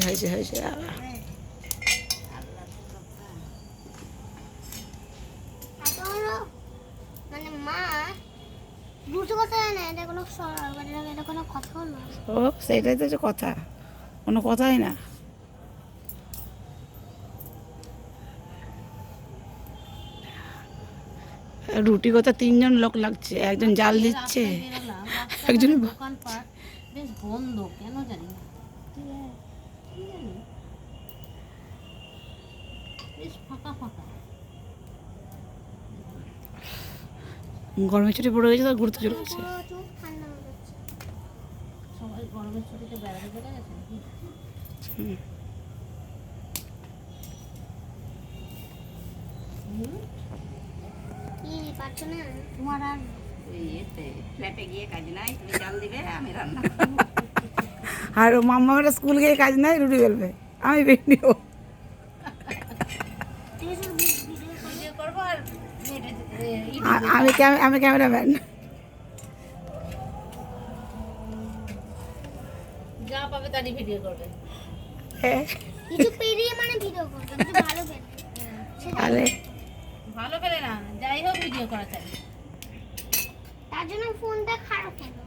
হয়েছে হয়েছে মানে মা দুটো কথা জানে, এটা কোনো এটা কোনো কথা হলো? ও সেইটাই তো হচ্ছে কথা, কোনো কথাই না। রুটি কথা 3জন লোক লাগছে, একজন জাল দিচ্ছে, একজন দোকানপাট বেশ বন্ধ কেন জানি না, বেশ ফাঁকা ফাঁকা। গরমের ছুটি পড়ে গেছে তো ঘুরতে চলে গেছে। ঠান্ডা হয়ে যাচ্ছে। সবাই গরমের ছুটিতে বেড়াতে চলে গেছে নাকি? কি পারছো না? তোমার আর ফ্ল্যাটে গিয়ে কাজ নাই, তুমি জাল দিবে, আমি রান্না আর ও মাম্মামের স্কুল গিয়ে কাজ নাই, রুটি বেলবে, আমি বেরিয়ে ভিডিও করবো আর আমি ক্যামেরাম্যান। যা পাবে তারই ভিডিও করবে। কিছু পেরিয়ে মানে ভিডিও করবে, কিছু ভালো পেলে আরে ভালো পেলে না, যাই হোক ভিডিও করা চাই। তার জন্য ফোনটা খারাপ হলো।